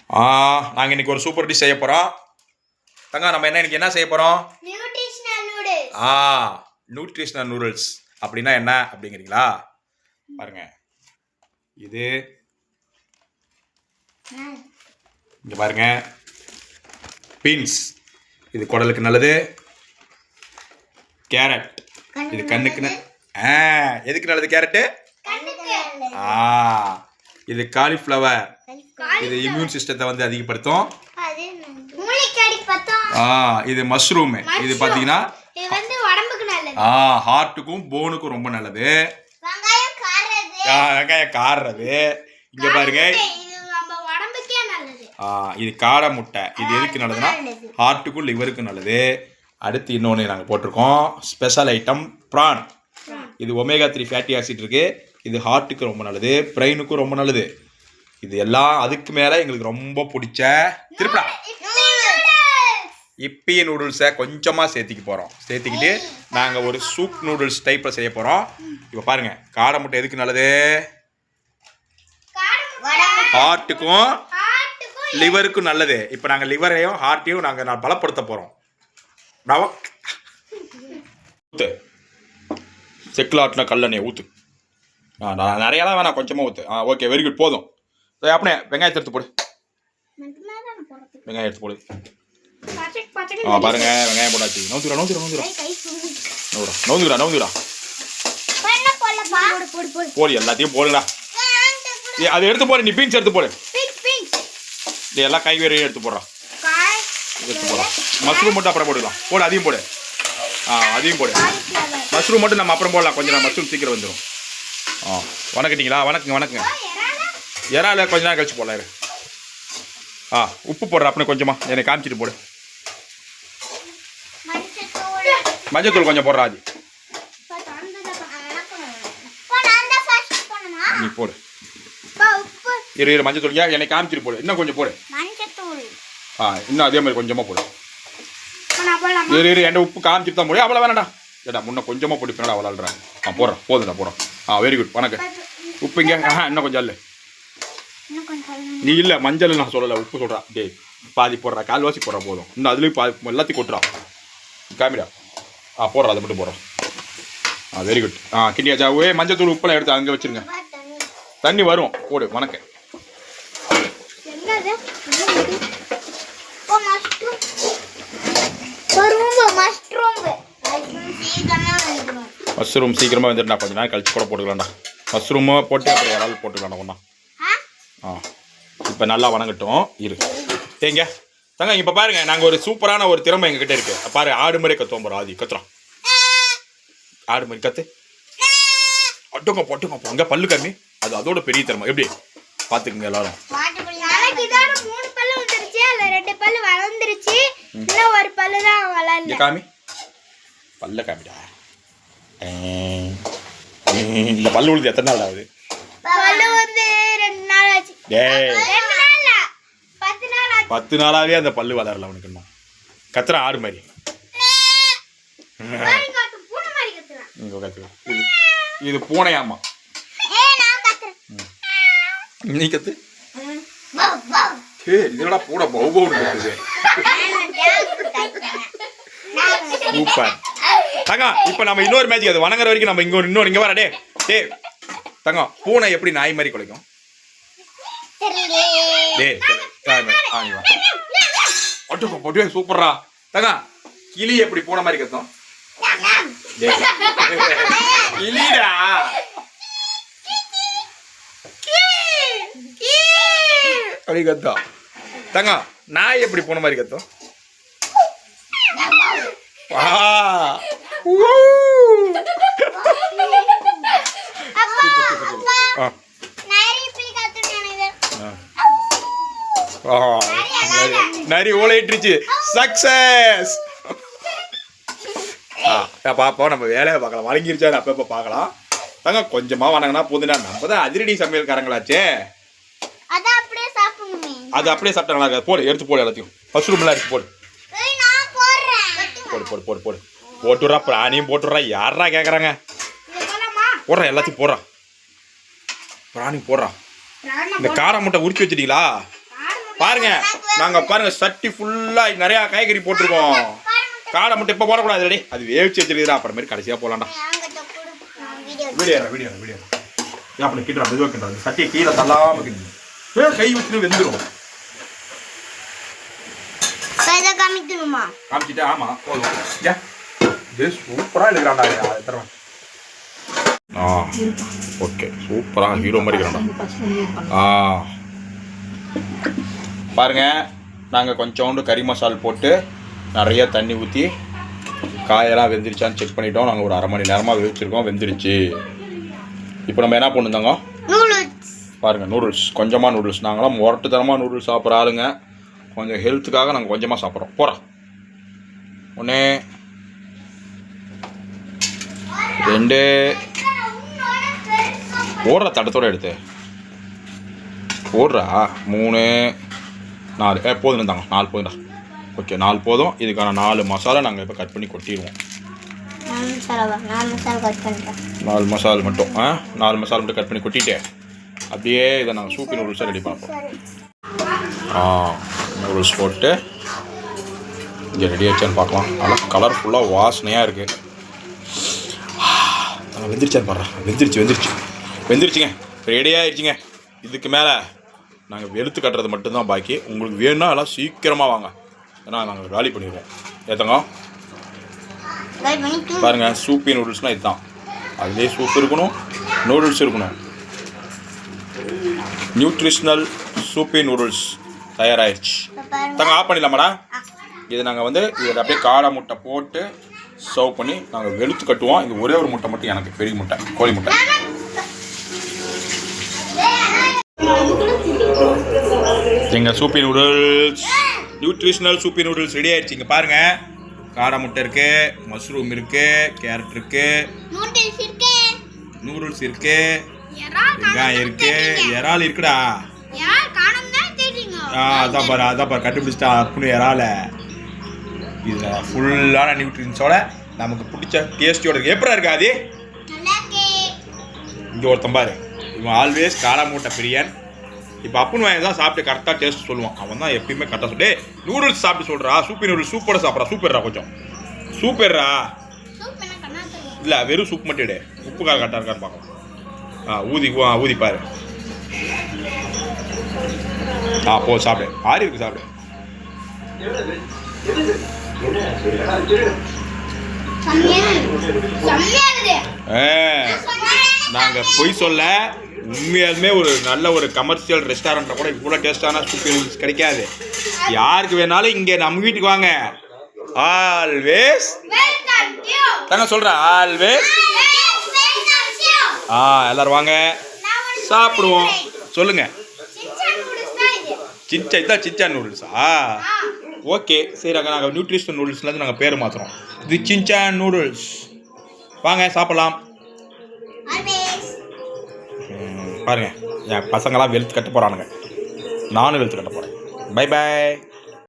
நாங்கள் இன்னைக்கு ஒரு சூப்பர் டிஷ் செய்ய போகிறோம். தங்க நம்ம இன்னைக்கு என்ன செய்ய போகிறோம்? நியூட்ரிஷனல் நூடுல்ஸ் அப்படின்னா என்ன அப்படிங்கிறீங்களா? பாருங்க, இது இங்கே பாருங்க, பீன்ஸ் இது குடலுக்கு நல்லது. கேரட் இது கண்ணுக்கு எதுக்கு நல்லது? கேரட்டு இது காலிஃப்ளவர் இது இம்யூன் சிஸ்டத்தை வந்து அதிகப்படுத்தும். இது மஷ்ரூம் இது பார்த்தீங்கன்னா ஹார்ட்டுக்கும் போனுக்கும் ரொம்ப நல்லது. வெங்காயம் காடுறது இங்க பாருங்க. இது காடை முட்டை இது எதுக்கு நல்லதுன்னா ஹார்ட்டுக்கும் லிவருக்கும் நல்லது. அடுத்து இன்னொன்று நாங்கள் போட்டிருக்கோம் ஸ்பெஷல் ஐட்டம் ப்ரான். இது ஒமேகா 3 ஃபேட்டி ஆசிட் இருக்கு. இது ஹார்ட்டுக்கு ரொம்ப நல்லது, பிரெயினுக்கும் ரொம்ப நல்லது. இது எல்லாம் அதுக்கு மேலே எங்களுக்கு ரொம்ப பிடிச்ச திருப்பா இப்பி நூடுல்ஸை கொஞ்சமாக சேர்த்திக்கிட்டு நாங்கள் ஒரு சூப் நூடுல்ஸ் டைப்பில் செய்ய போகிறோம். இப்போ பாருங்கள், காடை முட்டை எதுக்கு நல்லது? ஹார்ட்டுக்கும் லிவருக்கும் நல்லது. இப்போ நாங்கள் லிவரையும் ஹார்ட்டையும் நான் பலப்படுத்த போகிறோம். ஊற்று செக்கில் ஆட்டின கல்லெண்ணெய் ஊற்று. நான் நிறையாலாம் வேணாம், கொஞ்சமாக ஊற்று. ஓகே, வெரி குட், போதும். அப்படியே வெங்காயத்தை எடுத்து போடு. வெங்காயம் எடுத்து போடு. பாருங்க, வெங்காயம் போடாச்சு. நோந்துடா போடு, எல்லாத்தையும் போடுடா. அதை எடுத்து போடு, நீ பீன்ஸ் எடுத்து போடு. இது எல்லாம் காய்கறி எடுத்து போடுறான். மஷ்ரூம் மட்டும் அப்புறம் போடலாம். போடு, அதையும் போடு. அதையும் போடு. மஷ்ரூம் மட்டும் நம்ம அப்புறம் போடலாம். கொஞ்சம் மஷ்ரூம் சீக்கிரம் வந்துடும். வணக்கட்டிங்களா? வணக்குங்க. இறால கொஞ்ச நேரம் கழிச்சு போடலாம். உப்பு போடுற அப்படின்னு கொஞ்சமாக என்னை காமிச்சிட்டு போடு. மஞ்சத்தூள் கொஞ்சம் போடுறா. அது நீ போடு. இரு மஞ்சத்தூள் என்னை காமிச்சிட்டு போடு. இன்னும் கொஞ்சம் போடு. இன்னும் அதே மாதிரி கொஞ்சமாக போடு. இரு என்கிட்ட உப்பு காமிச்சிட்டு தான் போடு. அவ்வளோ வேணாடா. ஏடா முன்ன கொஞ்சமாக போட்டு பின்னாடி அவ்வளோன்றேன். போடுறேன், போதுடா போடுறோம். வெரி குட், வணக்கம். உப்பு இங்கே இன்னும் கொஞ்சம் இல்லை. நீ இல்லை மஞ்சள் நான் சொல்லலை, உப்பு சொல்கிறா. டேய் பாதி போடுறா, கால்வாசி போடுறா போதும். இன்னும் அதுலேயும் எல்லாத்தையும் கொட்டுறா. காமிடா. போடுறா, அதை மட்டும் போடுறோம். Very good. கிண்டியாச்சா? மஞ்சள் தூள் உப்பெல்லாம் எடுத்து அங்கே வச்சுருங்க. தண்ணி வரும், போடு. வணக்கம். மஷ்ரூம் சீக்கிரமாக வந்துட்டு நான் கொஞ்சம் நேரம் கழிச்சு கூட போட்டுக்கலாம்டா. மஷ்ரூமை போட்டு அப்புறம் இறால் போட்டுக்கலாம்டா ஒன்றா. இப்போ நல்லா வணங்கட்டும். ஏங்க தங்க, இப்போ பாருங்க, நாங்கள் ஒரு சூப்பரான ஒரு திறமை எங்ககிட்ட இருக்கு. பாரு, ஆடு மாதிரி கத்துவோம். போகிறோம் ஆதி கத்துறோம். ஆடு மாதிரி கத்து. பொட்டுங்க அங்கே பல்லு கம்மி. அது அதோட பெரிய திறமை. எப்படி பார்த்துக்குங்க எல்லாரும். காமி பல்ல காமிடா. இந்த பல்லு உழுது எத்தனை நாள் ஆகுது? 10 நாளாவே அந்த பல்லு வளரல அவனுக்கு. கத்துற ஆடு மாதிரி. இது பூனையாமா. நீ கத்து. இதோட பூனை பௌபவுன்னு கத்துது. சூப்பர் தங்கம். இப்போ நம்ம இன்னொரு மேட்ச், அது வணங்குற வரைக்கும் நம்ம இங்கே வர. டே தங்கம், பூனை எப்படி நாய் மாதிரி குலைக்கும்? சூப்பர்ரா தங்கம். கிளி எப்படி பூனை மாதிரி கத்தும்? கிளிடா. அப்படி கத்தும். தங்கம், நாய் எப்படி பூனை மாதிரி கத்தும்? நரி ஓலைட்டுருச்சு. சக்சஸ். பாப்போம், நம்ம வேலையை பார்க்கலாம். வழங்கிருச்சா அப்பப்போ பார்க்கலாம். தாங்க கொஞ்சமாக வணங்கினா போதுனா. நம்ம தான் அதிரடி சமையல்காரங்களாச்சே. அது அப்படியே சாப்பிட்டாங்களா? போடு, எடுத்து போடு. எல்லாத்தையும் மஷ்ரூம்லாம் எடுத்து போடு. போடு போட்டுடுறா. பிராணியும் போட்டுடுறா. யாரா கேட்குறாங்க? போடுறா, எல்லாத்தையும் போடுறா. பிராணி போடுறா. இந்த காடை முட்டை உரிச்சு வச்சிட்டீங்களா? பாருங்க நாங்கள் பாருங்க சட்டி ஃபுல்லாக நிறையா காய்கறி போட்டிருக்கோம். காடை மட்டும் இப்போ போடக்கூடாது ரெடி, அது வேவிச்சு வச்சிருக்கிறா. அப்புறமேரி கடைசியாக போகலாம்டா. வீடியோ அப்படி கிட்டுறா மெதுவாக கிட்டுறா. சட்டியை கீழே தள்ளாமல் கிட்டு கை வச்சுட்டு வெந்துடும். காமிச்சிட்டு ஆமா போதும். சூப்பராக இருக்கிறான்டா. ஓகே சூப்பராக ஹீரோ மாதிரி இருக்கிறான்டா. பாருங்க நாங்கள் கொஞ்சோண்டு கறி மசால் போட்டு நிறைய தண்ணி ஊற்றி காயெல்லாம் வெந்துருச்சான்னு செக் பண்ணிட்டோம். நாங்கள் ஒரு அரை மணி நேரமாக வேவிச்சிருக்கோம், வெந்துருச்சு. இப்போ நம்ம என்ன பண்ணுந்தாங்க பாருங்கள், நூடுல்ஸ் கொஞ்சமாக நூடுல்ஸ். நாங்களாம் முரட்டுத்தனமாக நூடுல்ஸ் சாப்பிட்ற ஆளுங்க. கொஞ்சம் ஹெல்த்துக்காக நாங்கள் கொஞ்சமாக சாப்பிட்றோம். போகிறோம் 1 2 போடுற தட்டத்தோடு எடுத்து போடுறா 3 4 போதும் தாங்க. 4 போதும்டா. ஓகே 4 போதும். இதுக்கான 4 மசாலா நாங்கள் இப்போ கட் பண்ணி கொட்டிடுவோம். 4 மசாலா மட்டும் 4 மசாலா மட்டும் கட் பண்ணி கொட்டிட்டு அப்படியே இதை நாங்கள் சூப்பி நூடுல்ஸாக ரெடி பண்ணுறோம். நூடுல்ஸ் போட்டு இங்கே ரெடி ஆச்சான்னு பார்க்கலாம். நல்லா கலர்ஃபுல்லாக வாசனையாக இருக்குது. வெந்துருச்சான்னு பாடுறேன். வெந்துருச்சுங்க, ரெடியாக ஆயிடுச்சுங்க. இதுக்கு மேலே நாங்கள் வெளுத்து கட்டுறது மட்டும்தான் பாக்கி. உங்களுக்கு வேணும்னா எல்லாம் சீக்கிரமாக வாங்க, ஏன்னா நாங்கள் காலி பண்ணிடுவோம். ஏற்றங்க பாருங்கள், சூப்பி நூடுல்ஸ்னால் இதுதான். அதுலேயே சூப் இருக்கணும், நூடுல்ஸ் இருக்கணும். நியூட்ரிஷ்னல் சூப்பி நூடுல்ஸ் தயாராகிடுச்சு. தாங்க ஆஃப் பண்ணிடலாமாடா. இது நாங்கள் இதில் அப்படியே காடை முட்டை போட்டு சர்வ் பண்ணி நாங்கள் வெளுத்து கட்டுவோம். இது ஒரே ஒரு முட்டை மட்டும் எனக்கு, பெரிய முட்டை, கோழி முட்டை. எங்கள் சூப்பி நூடுல்ஸ், நியூட்ரிஷ்னல் சூப்பி நூடுல்ஸ் ரெடி ஆயிடுச்சு. இங்கே பாருங்கள், காடை முட்டை இருக்குது, மஷ்ரூம் இருக்குது, கேரட் இருக்குது, நூடுல்ஸ் இருக்குது, வெங்காயம் இருக்குது, இறால் இருக்குடா. அதான் பாரு கண்டுபிடிச்சிட்டா அப்படின்னு இறால. இதில் ஃபுல்லான நியூட்ரியன்ஸோட நமக்கு பிடிச்ச டேஸ்டியோட இருக்குது. எப்படா இருக்கா அது? இங்கே ஒருத்தன் பாரு, இவன் ஆல்வேஸ் காடை மூட்டை பிரியன். இப்போ அப்புன்னு வாங்கி தான் சாப்பிட்டு கரெக்டாக டேஸ்ட் சொல்லுவான். அவன் தான் எப்பயுமே கரெக்டாக சொல்லு. நூடுல்ஸ் சாப்பிட்டு சொல்கிறா, சூப்பி நூடுல்ஸ் சூப்போட சாப்பிட்றா. சூப்பர்ரா, கொஞ்சம் சூப்பர்ரா. இல்லை வெறும் சூப் மட்டும் எடு, உப்பு காரம் கரெக்டாக இருக்கான்னு பார்க்கலாம். ஊதி பாரு. போ சாப்பிடு, ஆறி இருக்கு சாப்பிடு. நாங்கள் பொய் சொல்ல, உண்மையாலுமே ஒரு நல்ல ஒரு கமர்ஷியல் ரெஸ்டாரண்ட்டில் கூட இவ்வளோ டேஸ்டான சூப்பி நூடுல்ஸ் கிடைக்காது. யாருக்கு வேணாலும் இங்கே நம்ம வீட்டுக்கு வாங்க. ஆல்வேஸ் தாங்க சொல்கிறேன், ஆல்வேஸ். எல்லாரும் வாங்க சாப்பிடுவோம். சொல்லுங்க, சின்சான் நூடுல்ஸா? ஓகே சரி, நாங்கள் நியூட்ரிஷனல் நூடுல்ஸ்லேருந்து நாங்கள் பேர் மாற்றுறோம். இது சின்சான் நூடுல்ஸ். வாங்க சாப்பிடலாம். பாருங்கள், என் பசங்களாம் வெளுத்து கட்ட போகிறானுங்க, நானும் வெளுத்து கட்ட போகிறேன். Bye bye.